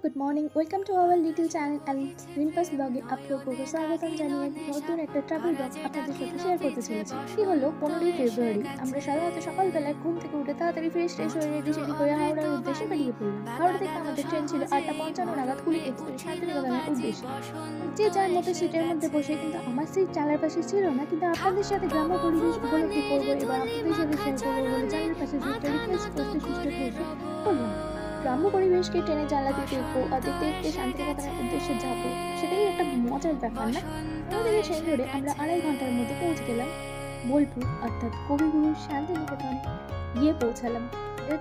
Good morning, welcome to our little channel and Rimpa's ব্লগে আপনাদেরকে স্বাগতম জানিয়ে নতুন একটা ট্রাভেল ব্লগ আপনাদের সাথে শেয়ার করতে চলেছি। সেটি হলো 15ই ফেব্রুয়ারি। আমরা সাধারণত সকালবেলায় ঘুম থেকে উঠে তাড়াতাড়ি ফ্রেশ হয়ে রেডি সেডি হয়ে হাওড়ার উদ্দেশ্যে বেরিয়ে পড়লাম। হাওড়া থেকে আমাদের ট্রেন ছিল 8:55 নাগাদ কুলি এক্সপ্রেস শান্তিনিকেতনের উদ্দেশ্যে। যে যার মতো সিটের মধ্যে বসে, কিন্তু আমার সিট চালার পাশে ছিল না। কিন্তু আপনাদের সাথে গ্রাম্য পরিবেশ উপলব্ধি করবো এবং আপনাদের সাথে শেয়ার করবো বলে জানার পাশে সিটটা রিকোয়েস্ট করতে সুস্থ হয়েছে বললাম। গ্রাম্য পরিবেশকে ট্রেনে জানলাতে দেখবো আর দেখতে দেখতে শান্তিনিকেতনের উদ্দেশ্যে যাবো, সেটাই একটা মজার ব্যাপার না? আমাদের ট্রেন ধরে আমরা 2.5 ঘন্টার মধ্যে পৌঁছে গেলাম বোলপুর, অর্থাৎ কবিগুরু শান্তিনিকেতনে গিয়ে পৌঁছালাম।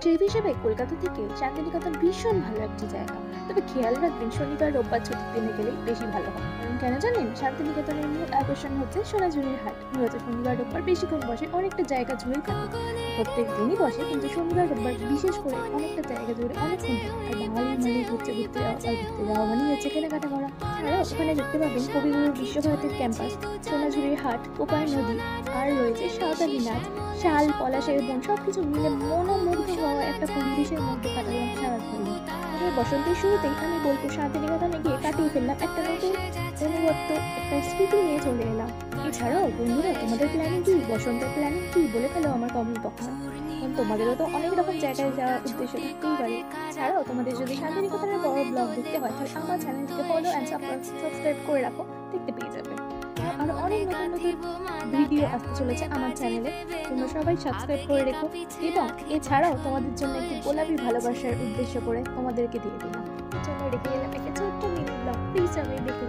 ট্রিপ হিসেবে কলকাতা থেকে শান্তিনিকেতন ভীষণ ভালো একটি জায়গা, তবে খেয়াল রাখবেন শনিবার রোববার ছুটির দিনে গেলেই বেশি ভালো হয়। কারণ কেন জানেন, শান্তিনিকেতনের মূল আকর্ষণ হচ্ছে সোনাঝুরির হাট। মূলত শনিবার রোববার বেশিক্ষণ বসে, অনেকটা জায়গা জুড়েই থাকে। প্রত্যেক দিনই বসে, কিন্তু শনিবার রোববার বিশেষ করে অনেকটা জায়গা জুড়ে অনেকক্ষণ থাকে। আর বাঙালি মানে ঘুরতে যাওয়া মানে হচ্ছে কেনাকাটা করা। ছাড়াও ওখানে দেখতে পাবেন কবিগুরু বিশ্বভারতীর ক্যাম্পাস, সোনাঝুরির হাট, কোপাই নদী, আর রয়েছে সাঁওতালি নাচ, শাল, পলাশের বন, সবকিছু মিলে মনোমুগ্ধ হওয়া একটা পরিবেশের মধ্যে কাটালাম সারাক্ষণ। তবে বসন্তের শুরুতেই আমি বোলপুর শান্তিনিকেতনে গিয়ে কাটিয়ে ফেললাম একটা নতুন অনুগত্য, একটা স্মৃতি নিয়ে চলে এলাম। এছাড়াও বন্ধুরা, তোমাদের প্ল্যানিং কি? বসন্তের প্ল্যানিং কি বলে ফেলো আমার কমেন্ট বক্সে। তোমাদেরও তো অনেক রকম জায়গায় যাওয়ার উদ্দেশ্য থাকতেই পারে। ছাড়াও তোমাদের যদি শান্তিনিকেতনের বড় ব্লগ দেখতে হয়, তাহলে আমার চ্যানেলটিকে ফলো অ্যান্ড সাবস্ক্রাইব করে রাখো, দেখতে পেয়ে যাবে। আরো অনেক নতুন নতুন ভিডিও আসতে চলেছে আমার চ্যানেলে, তোমরা সবাই সাবস্ক্রাইব করে রেখো। এবং এছাড়াও তোমাদের জন্য একটি গোলাপি ভালোবাসার উদ্দেশ্য করে তোমাদেরকে দিয়ে দিলাম, জন্য রেখে গেলাম একটা ছোট্ট মিনি ব্লগ। প্লিজ সবাই দেখো।